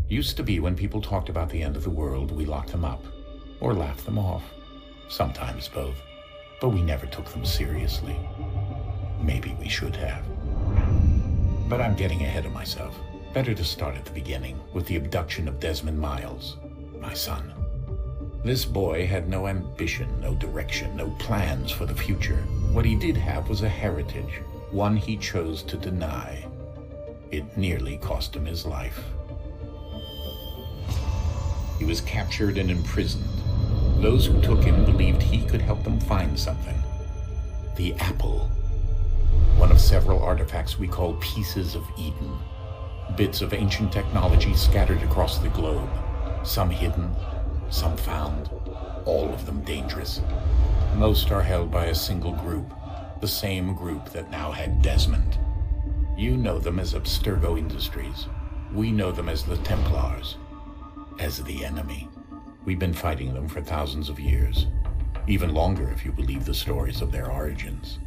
Used to be when people talked about the end of the world, we locked them up, or laughed them off. Sometimes both. But we never took them seriously. Maybe we should have. But I'm getting ahead of myself. Better to start at the beginning, with the abduction of Desmond Miles, my son. This boy had no ambition, no direction, no plans for the future. What he did have was a heritage, one he chose to deny. It nearly cost him his life. He was captured and imprisoned. Those who took him believed he could help them find something. The apple. One of several artifacts we call pieces of Eden. Bits of ancient technology scattered across the globe. Some hidden, some found, all of them dangerous. Most are held by a single group, the same group that now had Desmond. You know them as Abstergo Industries. We know them as the Templars, as the enemy. We've been fighting them for thousands of years, even longer if you believe the stories of their origins.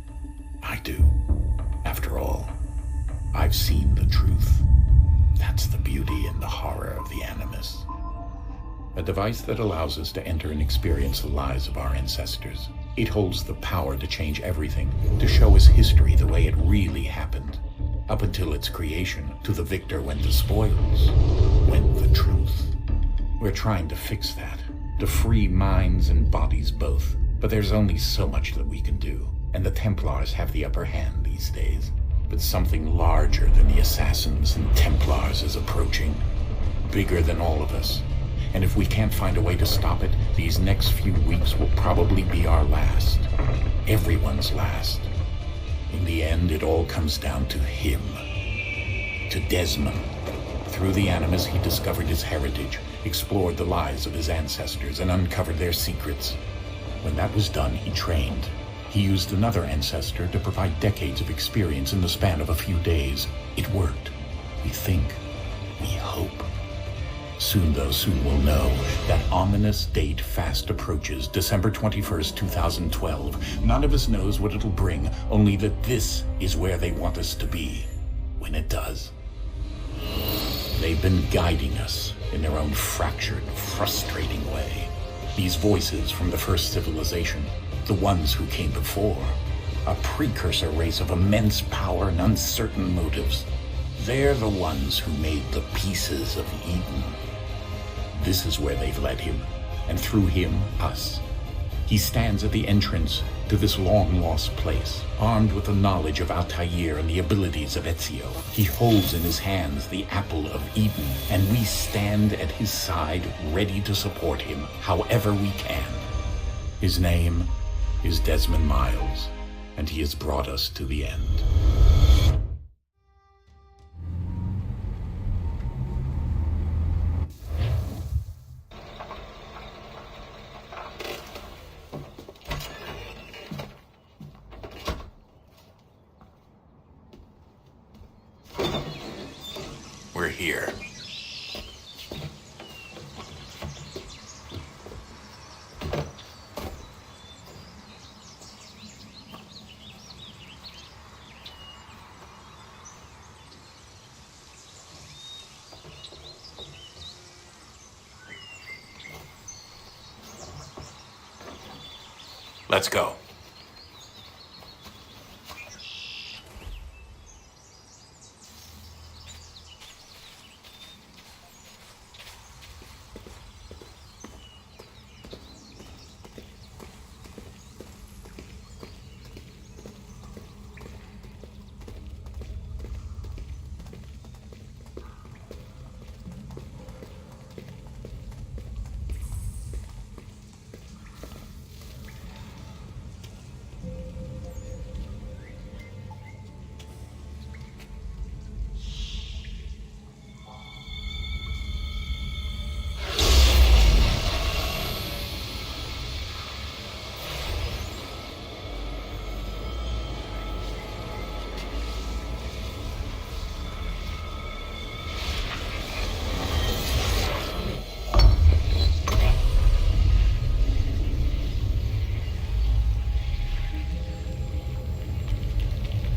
I do. After all, I've seen the truth. That's the beauty and the horror of the Animus. A device that allows us to enter and experience the lives of our ancestors. It holds the power to change everything, to show us history the way it really happened. Up until its creation, to the victor went the spoils, went the truth. We're trying to fix that, to free minds and bodies both. But there's only so much that we can do, and the Templars have the upper hand these days. But something larger than the Assassins and Templars is approaching, bigger than all of us. And if we can't find a way to stop it, these next few weeks will probably be our last. Everyone's last. In the end, it all comes down to him. To Desmond. Through the Animus, he discovered his heritage, explored the lives of his ancestors, and uncovered their secrets. When that was done, he trained. He used another ancestor to provide decades of experience in the span of a few days. It worked. We think. We hope. Soon we'll know. That ominous date fast approaches, December 21st, 2012. None of us knows what it'll bring, only that this is where they want us to be, when it does. They've been guiding us in their own fractured, frustrating way. These voices from the first civilization, the ones who came before, a precursor race of immense power and uncertain motives. They're the ones who made the pieces of Eden. This is where they've led him, and through him, us. He stands at the entrance to this long-lost place, armed with the knowledge of Altair and the abilities of Ezio. He holds in his hands the apple of Eden, and we stand at his side, ready to support him, however we can. His name is Desmond Miles, and he has brought us to the end. We're here. Let's go.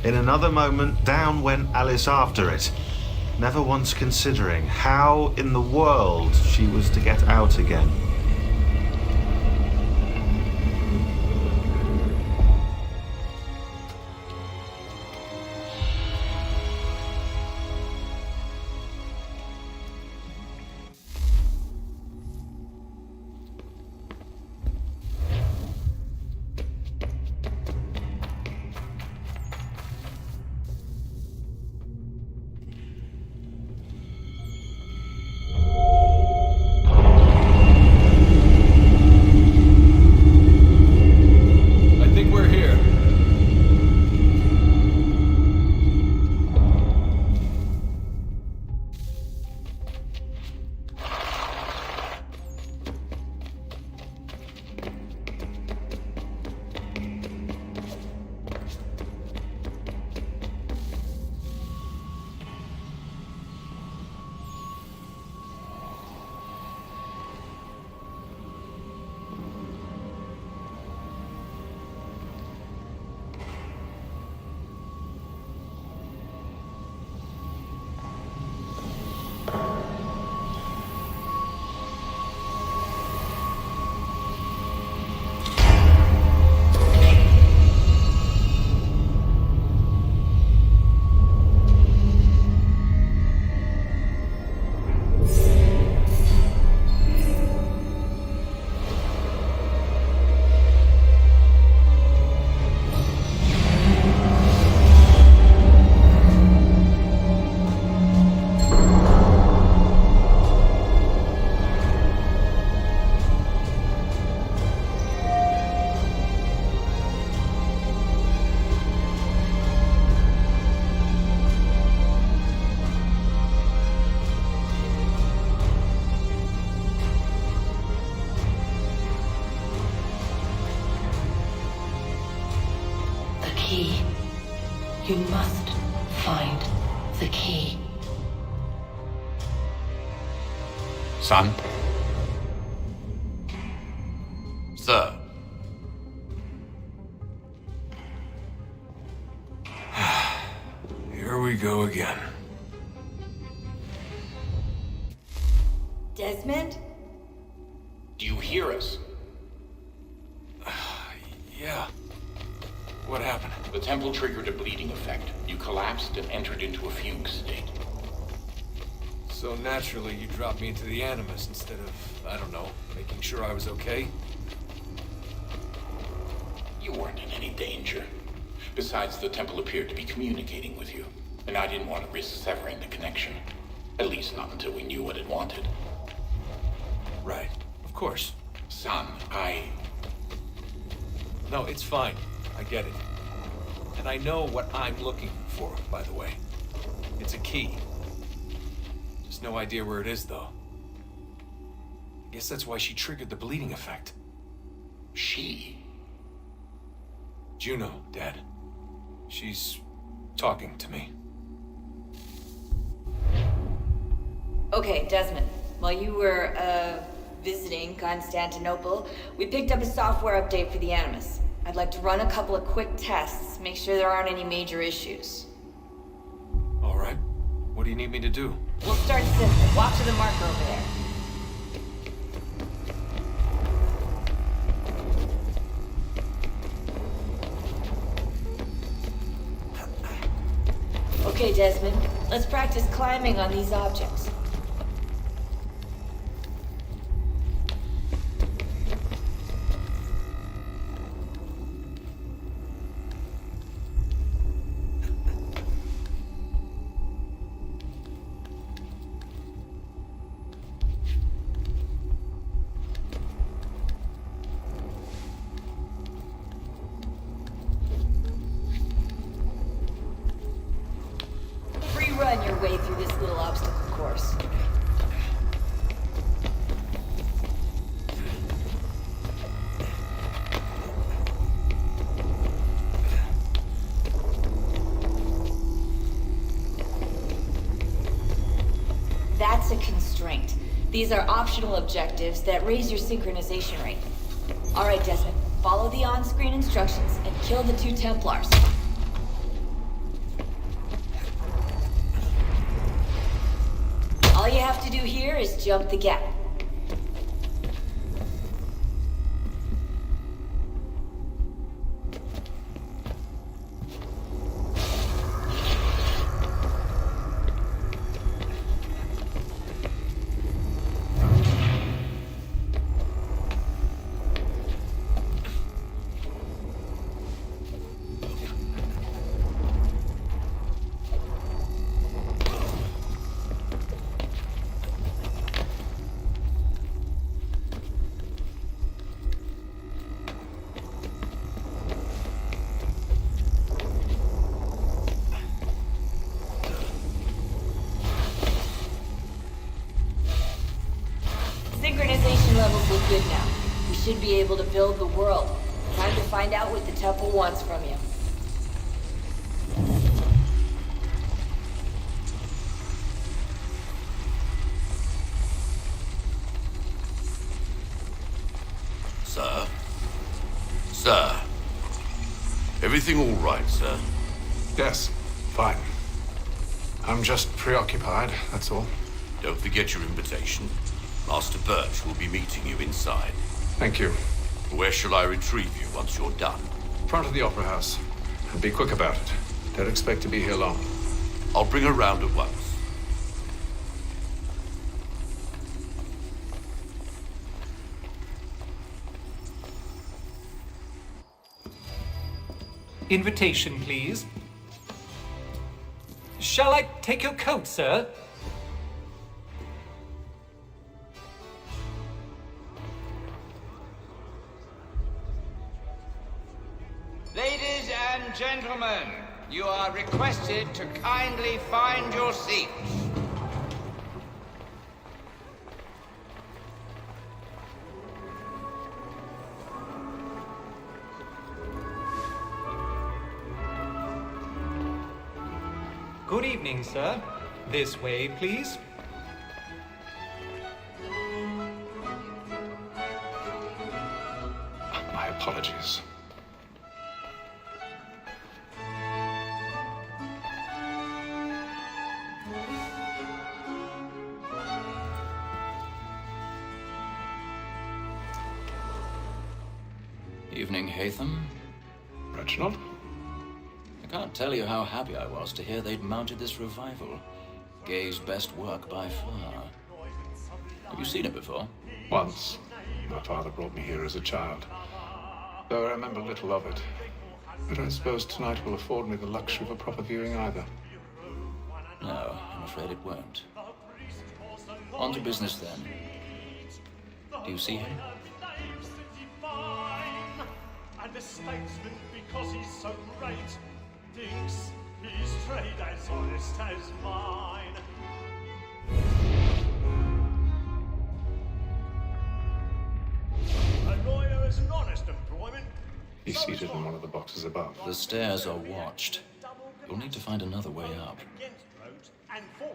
In another moment, down went Alice after it, never once considering how in the world she was to get out again. Key. You must find the key. Son? Sir. Here we go again. Desmond? Do you hear us? Yeah. What happened? The temple triggered a bleeding effect. You collapsed and entered into a fugue state. So naturally, you dropped me into the Animus instead of, I don't know, making sure I was okay? You weren't in any danger. Besides, the temple appeared to be communicating with you, and I didn't want to risk severing the connection. At least not until we knew what it wanted. Right. Of course. Son, No, it's fine. I get it. And I know what I'm looking for, by the way. It's a key. Just no idea where it is, though. I guess that's why she triggered the bleeding effect. She? Juno, Dad. She's talking to me. Okay, Desmond. While you were, visiting Constantinople, we picked up a software update for the Animus. I'd like to run a couple of quick tests, make sure there aren't any major issues. All right. What do you need me to do? We'll start simple. Walk to the marker over there. Okay, Desmond. Let's practice climbing on these objects. Run your way through this little obstacle course. That's a constraint. These are optional objectives that raise your synchronization rate. All right, Desmond, follow the on-screen instructions and kill the 2 Templars. All you have to do here is jump the gap. Synchronization levels look good now. We should be able to build the world. Time to find out what the temple wants from you. Sir? Sir? Everything all right, sir? Yes, fine. I'm just preoccupied, that's all. Don't forget your invitation. Master Birch will be meeting you inside. Thank you. Where shall I retrieve you once you're done? Front of the Opera House. And be quick about it. Don't expect to be here long. I'll bring her round at once. Invitation, please. Shall I take your coat, sir? Ladies and gentlemen, you are requested to kindly find your seats. Good evening, sir. This way, please. My apologies. Evening, Hatham. Reginald? I can't tell you how happy I was to hear they'd mounted this revival. Gay's best work by far. Have you seen it before? Once. My father brought me here as a child. Though I remember little of it. But I suppose tonight will afford me the luxury of a proper viewing either. No, I'm afraid it won't. On to business then. Do you see him? And a statesman, because he's so great, thinks his trade as honest as mine. A lawyer is an honest employment. He's seated in one of the boxes above. The stairs are watched. You'll need to find another way up. Against roads and falling,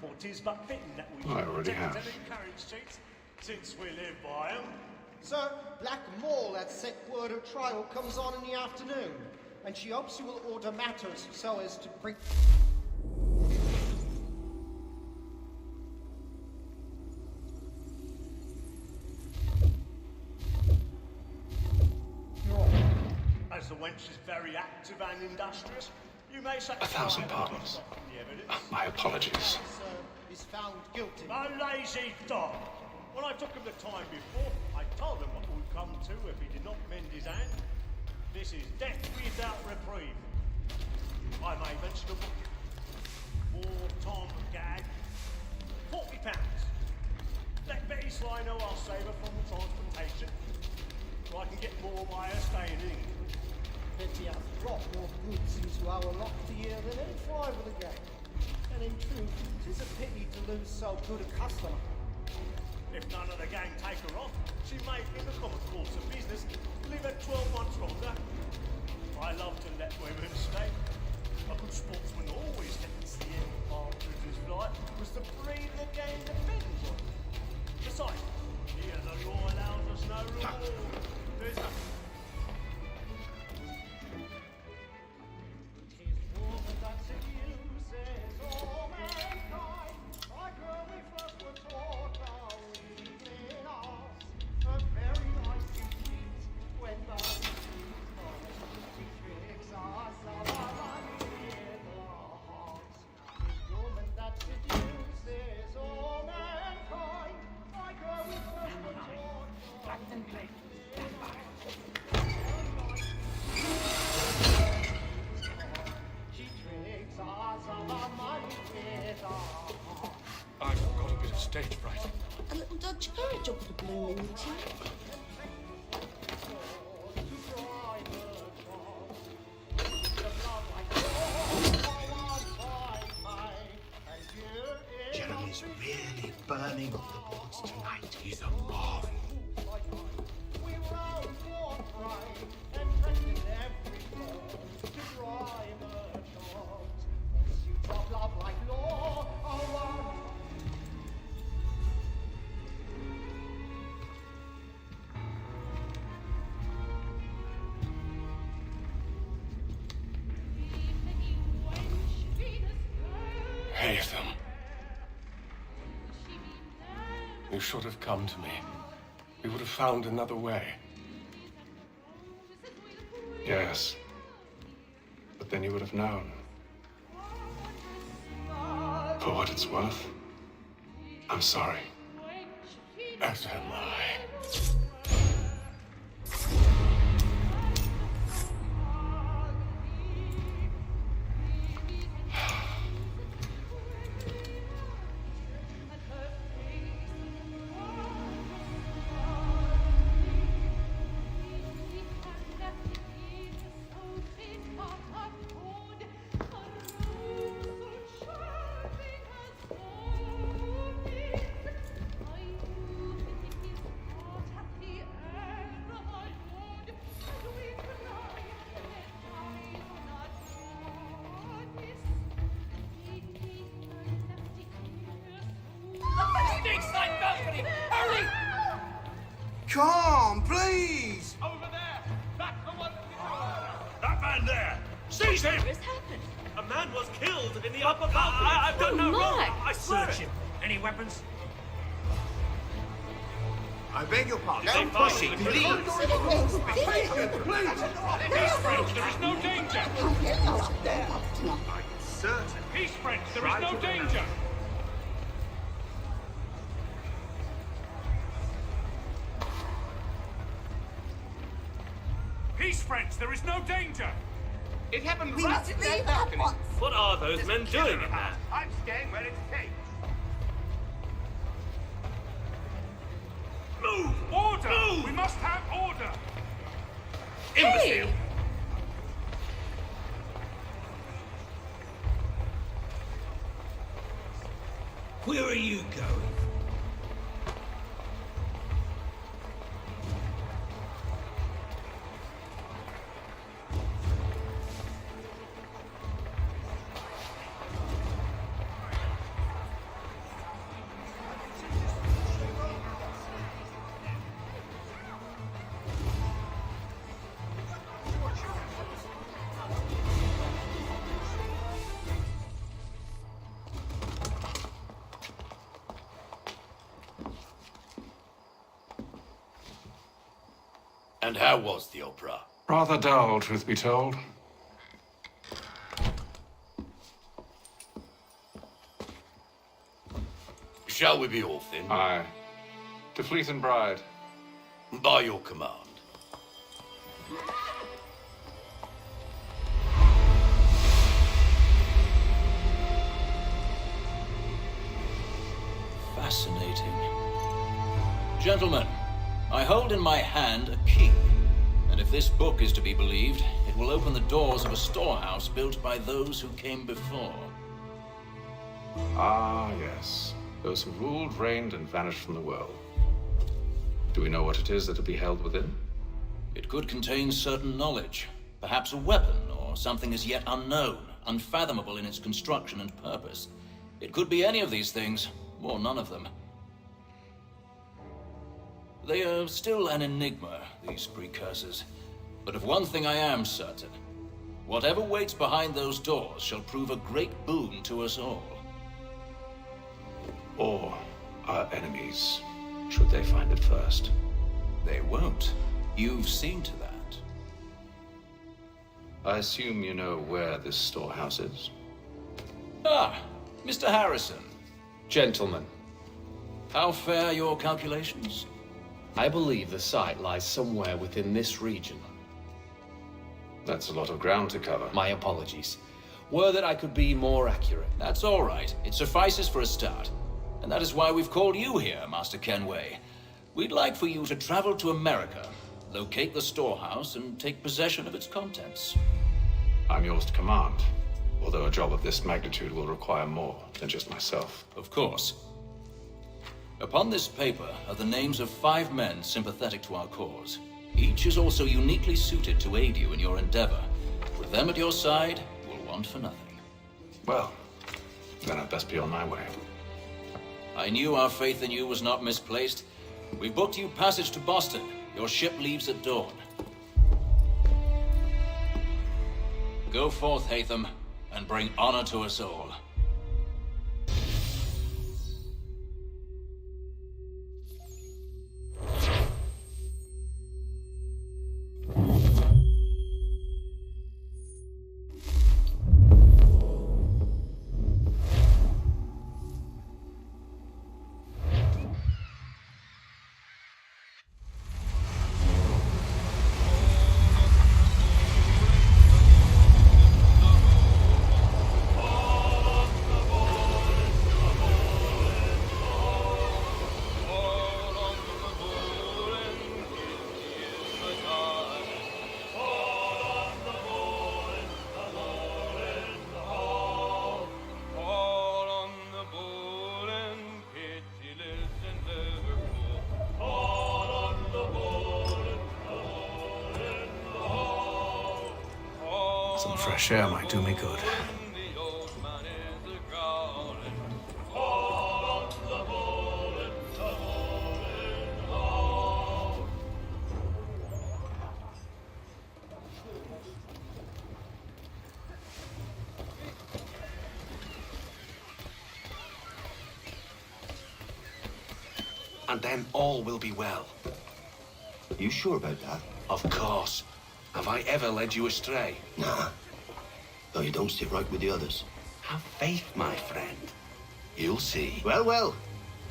for 'tis but fitting that we I already protect have. and encourage streets, since we live by 'em. Sir, Black Mall had set word of trial comes on in the afternoon, and she hopes you will order matters so as to bring... As the wench is very active and industrious, you may say... 1,000 pardons. My apologies. Is found guilty. A lazy dog! When I took him the time before, I told him what would come to if he did not mend his hand. This is death without reprieve. I may mention a book. For Tom Gag, £40. Let Betty Sly know I'll save her from the transplantation, so I can get more by her staying in England. Betty has brought more goods into our loft a year than any five of the gang. And in truth, it is a pity to lose so good a customer. If none of the gang take her off, she may, in the common course of business, live at 12 months longer. I love to let women stay. A good sportsman always gets the end partridge his life, was the breed the game depends on. Besides, here the law allows us no reward. There's nothing. Tis woman that seduces all mankind. I grow miniature? Jeremy's really burning up the boards tonight. He's a marvel. Any of them. You should have come to me. We would have found another way. Yes. But then you would have known. For what it's worth, I'm sorry. As am I. Hurry! Come, please! Over there! That's the one! That man there! Seize him! What has happened? A man was killed in the upper balcony. I've done no wrong. I swear Search it. him. Any weapons? I beg your pardon. Don't push it, please. Be patient, please. Peace, friends. There is no danger. I'm certain. Peace, friends. There is no danger. Peace, friends. There is no danger. It happened right in that balcony. What are those men doing in there? I'm staying where it's safe. Move! Order! Move! We must have order! Imbecile! Where are you going? And how was the opera? Rather dull, truth be told. Shall we be off then? Aye. To Fleet and Bride. By your command. Fascinating. Gentlemen, I hold in my hand a key. And if this book is to be believed, it will open the doors of a storehouse built by those who came before. Ah, yes. Those who ruled, reigned, and vanished from the world. Do we know what it is that will be held within? It could contain certain knowledge. Perhaps a weapon, or something as yet unknown, unfathomable in its construction and purpose. It could be any of these things, or none of them. They are still an enigma, these precursors. But of one thing I am certain. Whatever waits behind those doors shall prove a great boon to us all. Or our enemies, should they find it first. They won't. You've seen to that. I assume you know where this storehouse is? Ah, Mr. Harrison. Gentlemen, How fare your calculations? I believe the site lies somewhere within this region. That's a lot of ground to cover. My apologies. Were that I could be more accurate. That's all right. It suffices for a start. And that is why we've called you here, Master Kenway. We'd like for you to travel to America, locate the storehouse, and take possession of its contents. I'm yours to command, although a job of this magnitude will require more than just myself. Of course. Upon this paper are the names of 5 men sympathetic to our cause. Each is also uniquely suited to aid you in your endeavor. With them at your side, you will want for nothing. Well, then I'd best be on my way. I knew our faith in you was not misplaced. We booked you passage to Boston. Your ship leaves at dawn. Go forth, Hatham, and bring honor to us all. Some fresh air might do me good. And then all will be well. You sure about that? Of course. Have I ever led you astray? Nah. Though you don't stick right with the others. Have faith, my friend. You'll see. Well, well.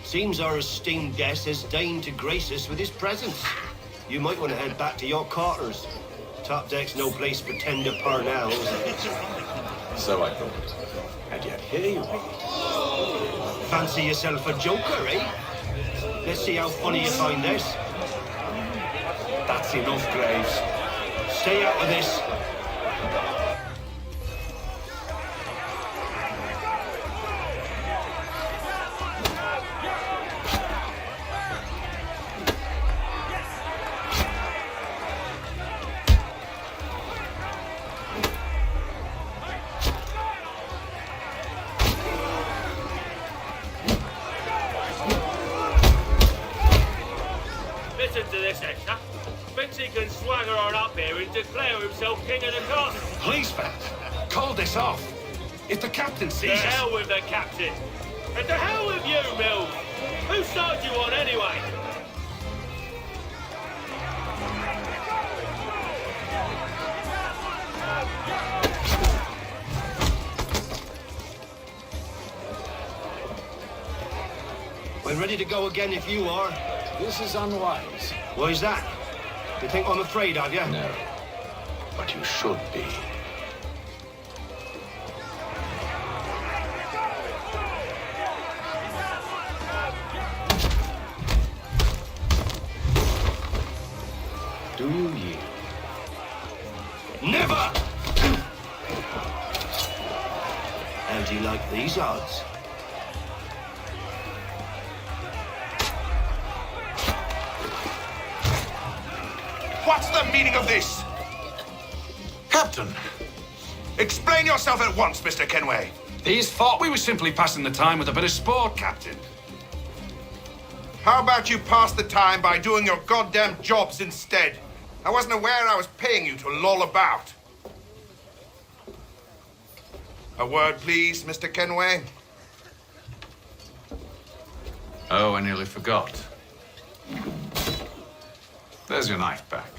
Seems our esteemed guest has deigned to grace us with his presence. You might want to head back to your quarters. Top deck's no place for tender parnels. So I thought. And yet here you are. Fancy yourself a joker, eh? Let's see how funny you find this. That's enough, Graves. Stay out of this. Listen to this, Hector. Thinks he can swagger on up here and declare himself king of the castle. Please, fellas, call this off. If the captain sees To us... hell with the captain. And to hell with you, Mills. Whose side you on, anyway? We're ready to go again if you are. This is unwise. Why's that? You think I'm afraid of you? No. But you should be. Do you yield? Never! How do you like these odds? What's the meaning of this? Captain, explain yourself at once, Mr. Kenway. These thought we were simply passing the time with a bit of sport, Captain. How about you pass the time by doing your goddamn jobs instead? I wasn't aware I was paying you to loll about. A word, please, Mr. Kenway. Oh, I nearly forgot. There's your knife back.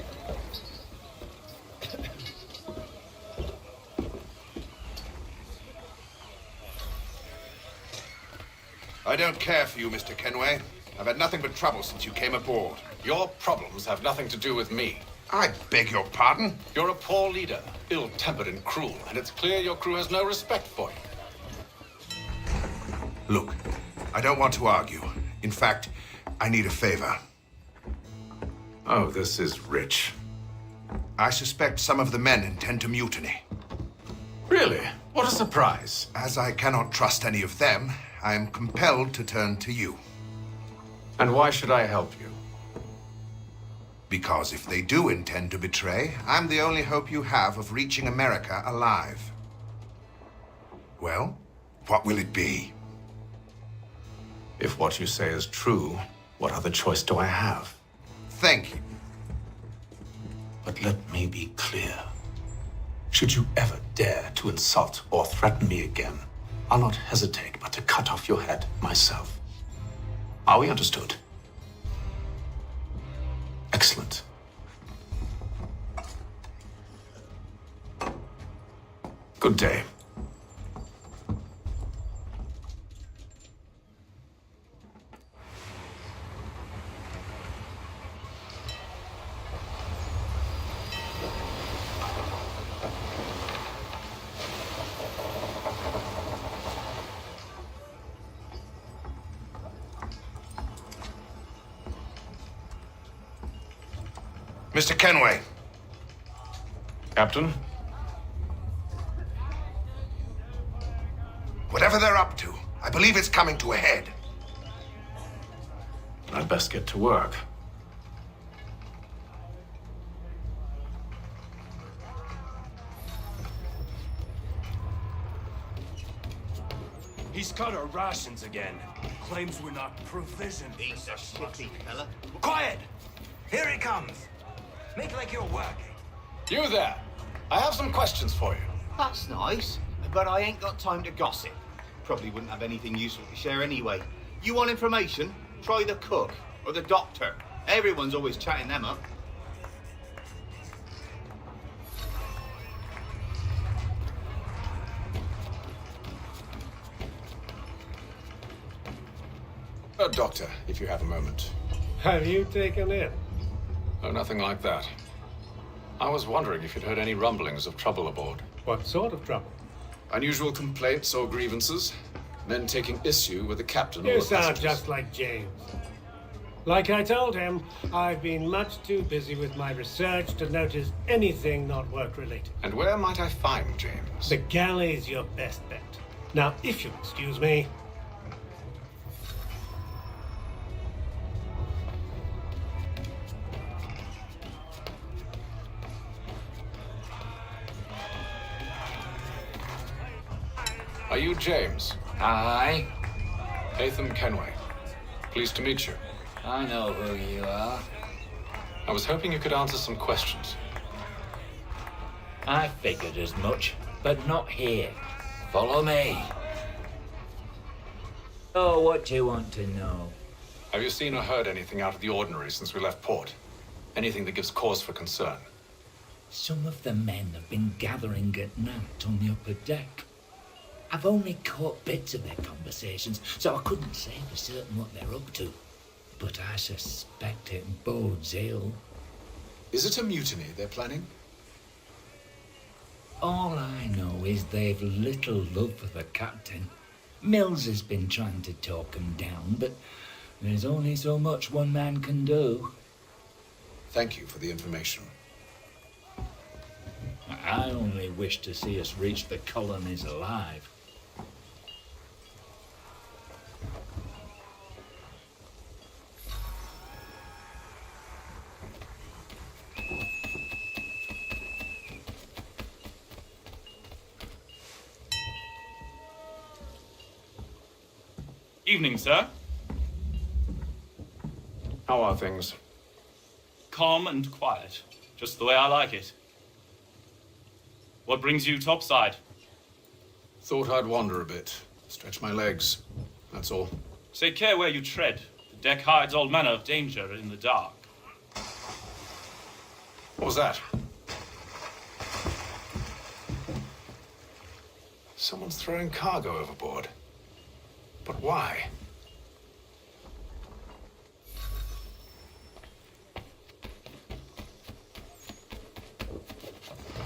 I don't care for you, Mr. Kenway. I've had nothing but trouble since you came aboard. Your problems have nothing to do with me. I beg your pardon? You're a poor leader, ill-tempered and cruel, and it's clear your crew has no respect for you. Look, I don't want to argue. In fact, I need a favor. Oh, this is rich. I suspect some of the men intend to mutiny. Really? What a surprise. As I cannot trust any of them, I am compelled to turn to you. And why should I help you? Because if they do intend to betray, I'm the only hope you have of reaching America alive. Well, what will it be? If what you say is true, what other choice do I have? Thank you. But let me be clear. Should you ever dare to insult or threaten me again, I'll not hesitate but to cut off your head myself. Are we understood? Excellent. Good day. Mr. Kenway. Captain? Whatever they're up to, I believe it's coming to a head. I'd best get to work. He's cut our rations again. Claims we're not provisioned. He's a shifty fella. Quiet! Here he comes. Make like you're working. You there! I have some questions for you. That's nice, but I ain't got time to gossip. Probably wouldn't have anything useful to share anyway. You want information? Try the cook or the doctor. Everyone's always chatting them up. Doctor, if you have a moment. Have you taken in? Oh, nothing like that. I was wondering if you'd heard any rumblings of trouble aboard. What sort of trouble? Unusual complaints or grievances? Men taking issue with the captain or You the sound passengers? just like James. Like I told him, I've been much too busy with my research to notice anything not work-related. And where might I find James? The galley's your best bet. Now, if you'll excuse me. Are you James? Aye. Nathan Kenway. Pleased to meet you. I know who you are. I was hoping you could answer some questions. I figured as much, but not here. Follow me. Oh, what do you want to know? Have you seen or heard anything out of the ordinary since we left port? Anything that gives cause for concern? Some of the men have been gathering at night on the upper deck. I've only caught bits of their conversations, so I couldn't say for certain what they're up to. But I suspect it bodes ill. Is it a mutiny they're planning? All I know is they've little love for the captain. Mills has been trying to talk him down, but there's only so much one man can do. Thank you for the information. I only wish to see us reach the colonies alive. Evening, sir. How are things? Calm and quiet, just the way I like it. What brings you topside? Thought I'd wander a bit, stretch my legs, that's all. Take care where you tread. The deck hides all manner of danger in the dark. What was that? Someone's throwing cargo overboard. But why?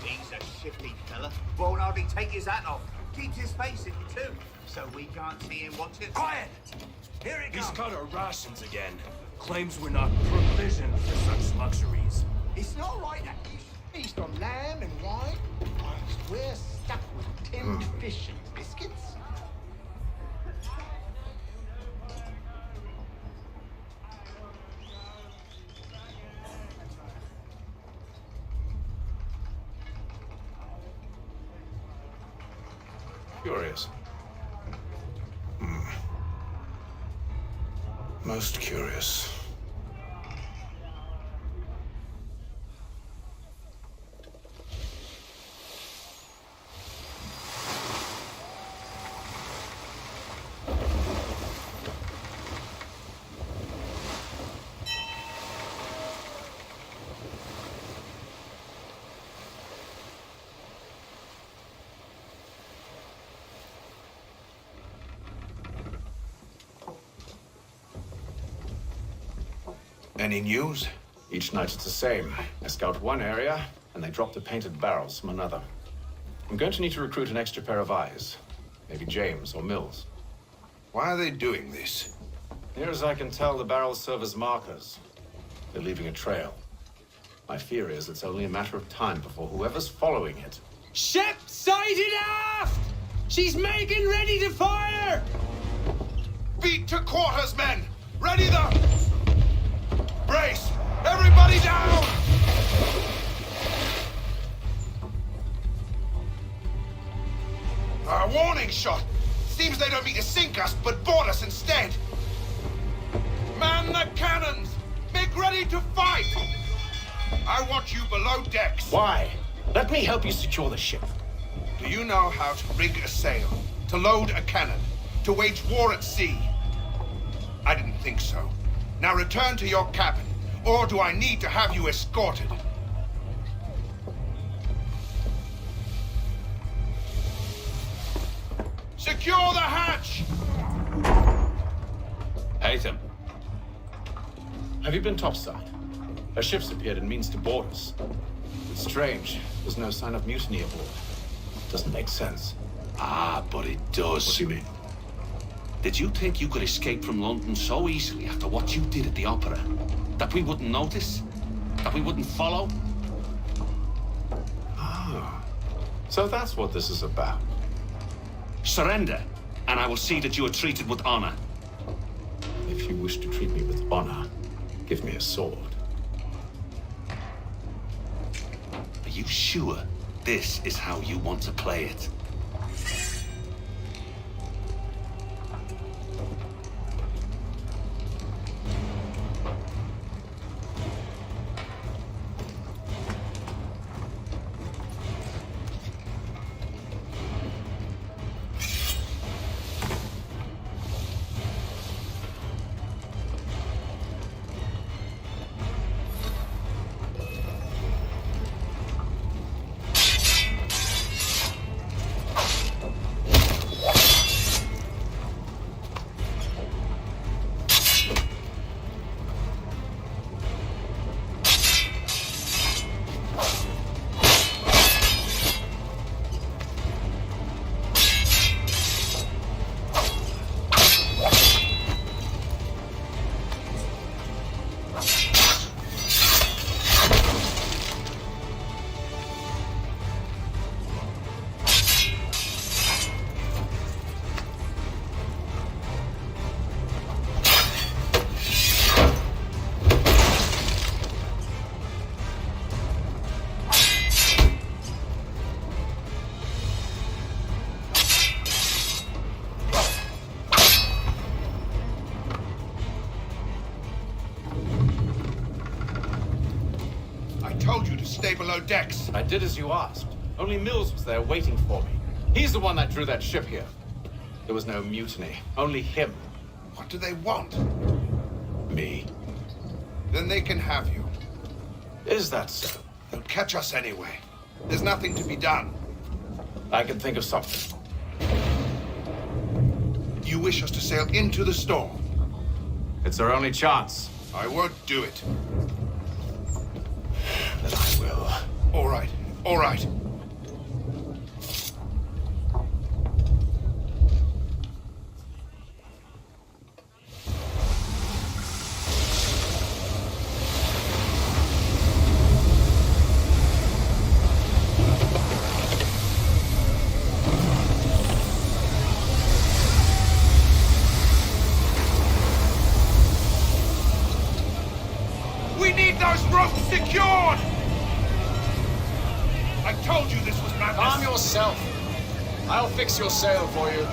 He's a shifty fella. Won't hardly take his hat off. Keeps his face in too, so we can't see him watching. Quiet! Here it comes! He's cut our rations again. Claims we're not provisioned for such luxuries. It's not right that you feast on lamb and wine, whilst we're stuck with tinned fish and biscuits. Curious. Most curious. Any news? Each night it's the same. I scout one area, and they drop the painted barrels from another. I'm going to need to recruit an extra pair of eyes. Maybe James or Mills. Why are they doing this? Near as I can tell, the barrels serve as markers. They're leaving a trail. My fear is it's only a matter of time before whoever's following it. Ship sighted aft! She's making ready to fire! Beat to quarters, men! Ready the... Brace! Everybody down! A warning shot! Seems they don't mean to sink us, but board us instead! Man the cannons! Make ready to fight! I want you below decks. Why? Let me help you secure the ship. Do you know how to rig a sail? To load a cannon? To wage war at sea? I didn't think so. Now return to your cabin, or do I need to have you escorted? Secure the hatch! Haytham. Have you been topside? A ship's appeared and means to board us. It's strange. There's no sign of mutiny aboard. Doesn't make sense. Ah, but it does. What do you mean? Did you think you could escape from London so easily after what you did at the opera? That we wouldn't notice? That we wouldn't follow? Ah. So that's what this is about. Surrender, and I will see that you are treated with honor. If you wish to treat me with honor, give me a sword. Are you sure this is how you want to play it? Stay below decks. I did as you asked. Only Mills was there waiting for me. He's the one that drew that ship here. There was no mutiny, only him. What do they want? Me. Then they can have you. Is that so? They'll catch us anyway. There's nothing to be done. I can think of something. You wish us to sail into the storm? It's our only chance. I won't do it. Then I will. All right, all right. yourself. I'll fix your sail for you.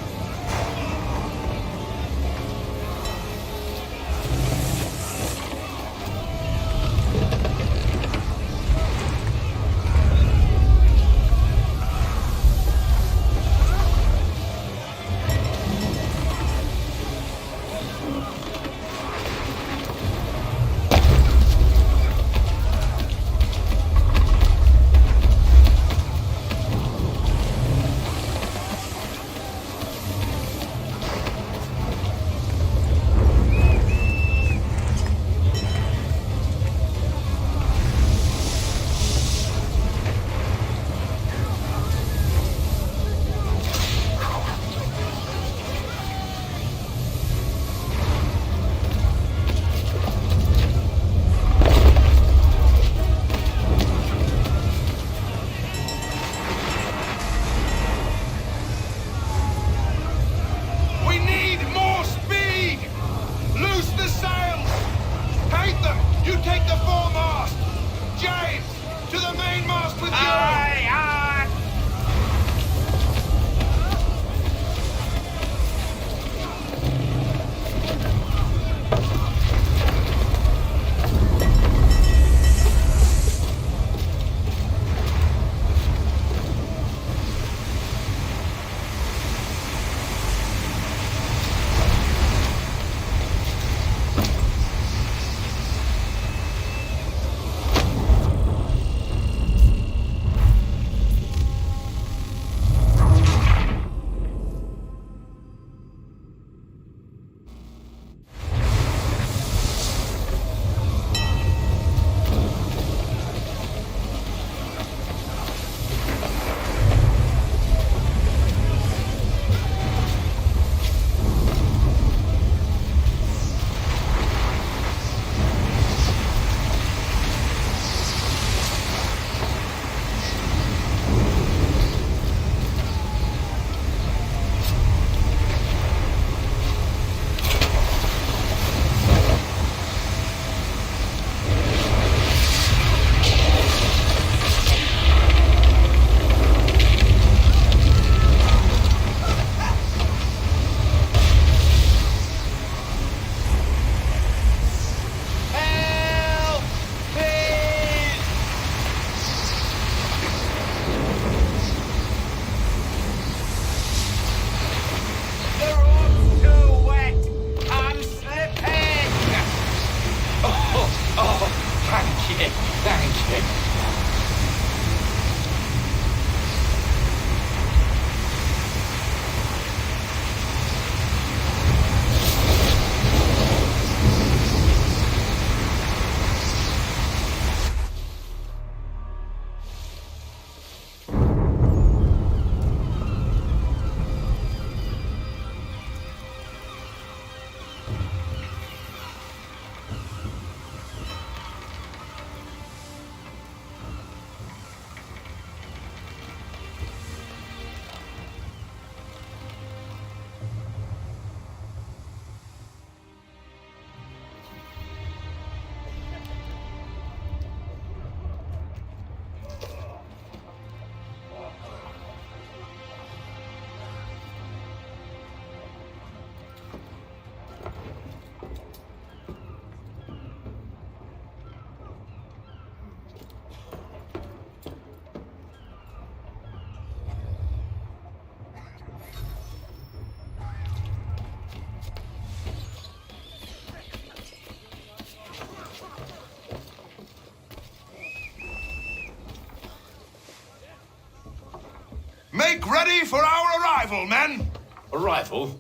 Make ready for our arrival, men! Arrival?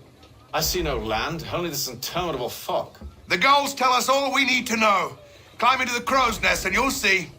I see no land, only this interminable fog. The gulls tell us all we need to know. Climb into the crow's nest and you'll see.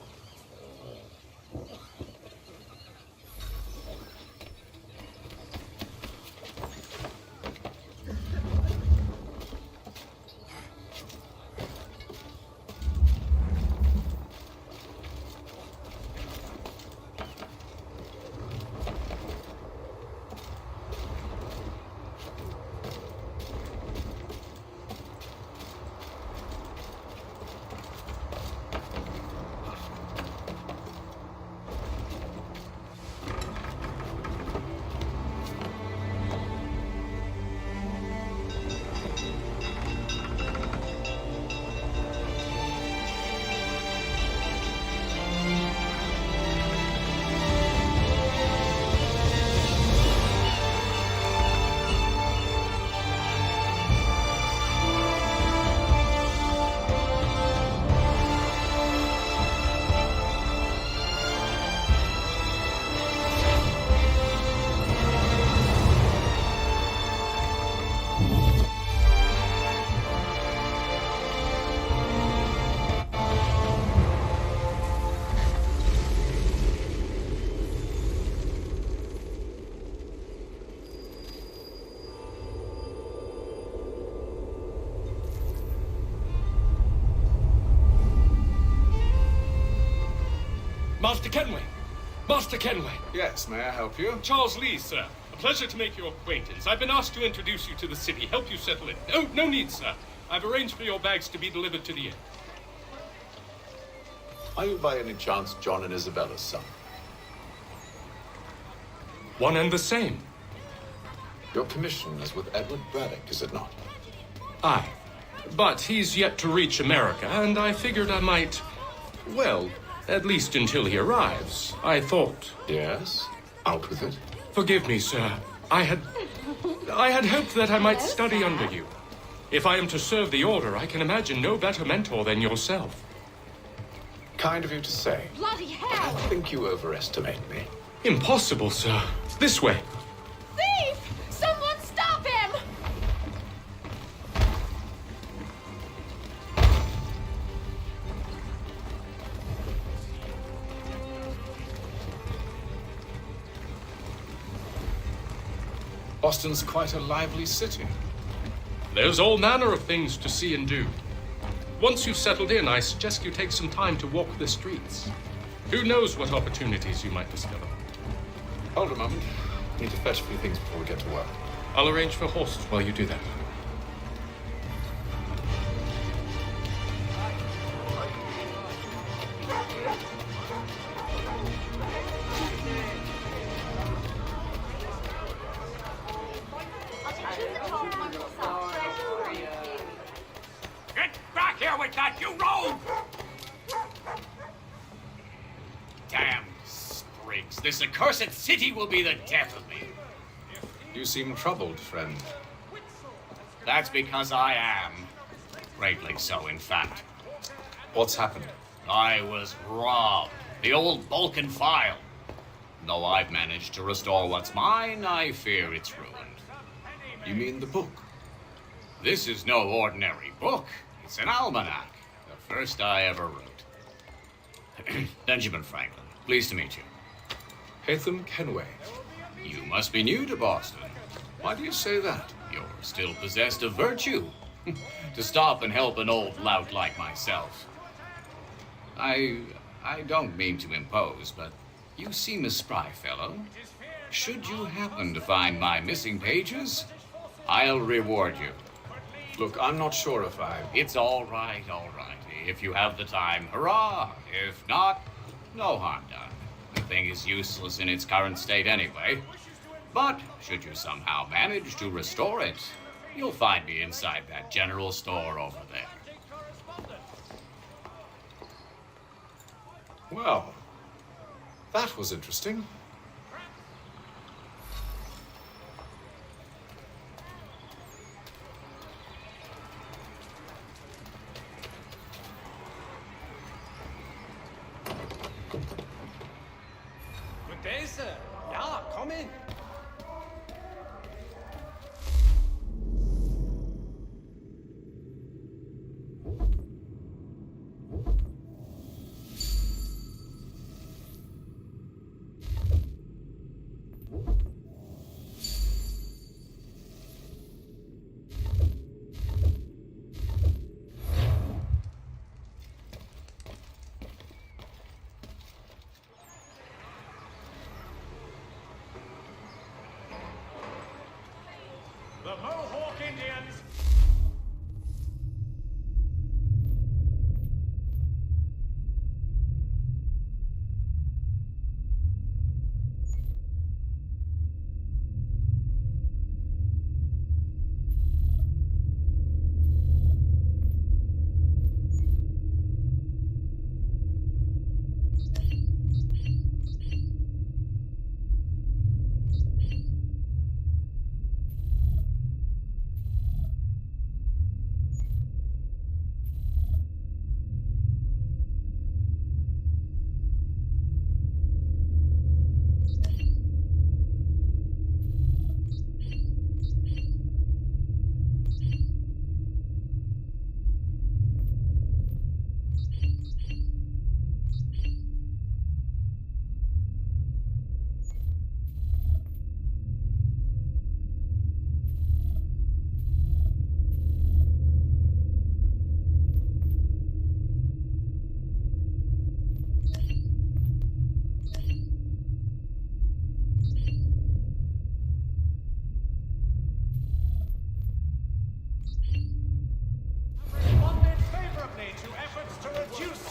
Master Kenway! Master Kenway! Yes, may I help you? Charles Lee, sir. A pleasure to make your acquaintance. I've been asked to introduce you to the city, help you settle in. Oh, no need, sir. I've arranged for your bags to be delivered to the inn. Are you by any chance John and Isabella's son? One and the same. Your commission is with Edward Braddock, is it not? Aye. But he's yet to reach America, and I figured I might... Well, at least until he arrives, I thought. Yes? Out with it. Forgive me, sir. I had hoped that I might study under you. If I am to serve the Order, I can imagine no better mentor than yourself. Kind of you to say. Bloody hell! I think you overestimate me. Impossible, sir. This way. Thief! Someone stop him! Boston's quite a lively city. There's all manner of things to see and do. Once you've settled in, I suggest you take some time to walk the streets. Who knows what opportunities you might discover. Hold a moment. Need to fetch a few things before we get to work. I'll arrange for horses while you do that. Get back here with that, you rogue! Damn sprigs. This accursed city will be the death of me. You seem troubled, friend. That's because I am. Greatly so, in fact. What's happened? I was robbed. The old Balkan file. Though I've managed to restore what's mine, I fear it's ruined. You mean the book? This is no ordinary book. It's an almanac. The first I ever wrote. Benjamin Franklin, pleased to meet you. Hatham Kenway. You must be new to Boston. Why do you say that? You're still possessed of virtue. To stop and help an old lout like myself. I don't mean to impose, but you seem a spry fellow. Should you happen to find my missing pages, I'll reward you. Look, I'm not sure if I... It's all right. If you have the time, hurrah! If not, no harm done. The thing is useless in its current state anyway. But should you somehow manage to restore it, you'll find me inside that general store over there. Well, that was interesting. Good day, sir. Yeah, come in.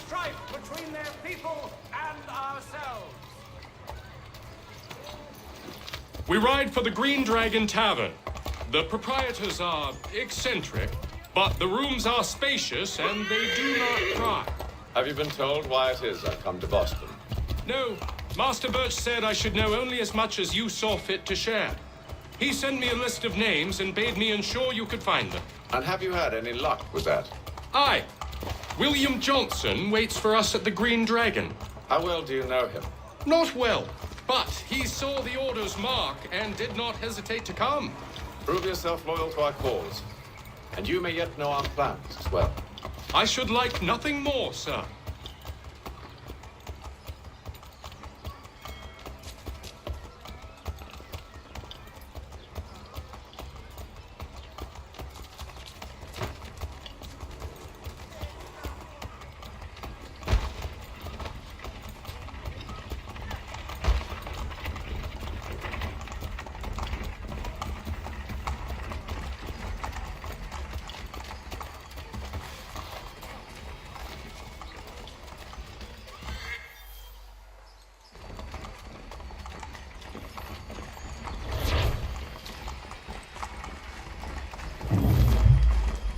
strife between their people and ourselves. We ride for the Green Dragon Tavern. The proprietors are eccentric, but the rooms are spacious and they do not cry. Have you been told why it is I've come to Boston? No, Master Birch said I should know only as much as you saw fit to share. He sent me a list of names and bade me ensure you could find them. And have you had any luck with that? Aye. William Johnson waits for us at the Green Dragon. How well do you know him? Not well, but he saw the order's mark and did not hesitate to come. Prove yourself loyal to our cause, and you may yet know our plans as well. I should like nothing more, sir.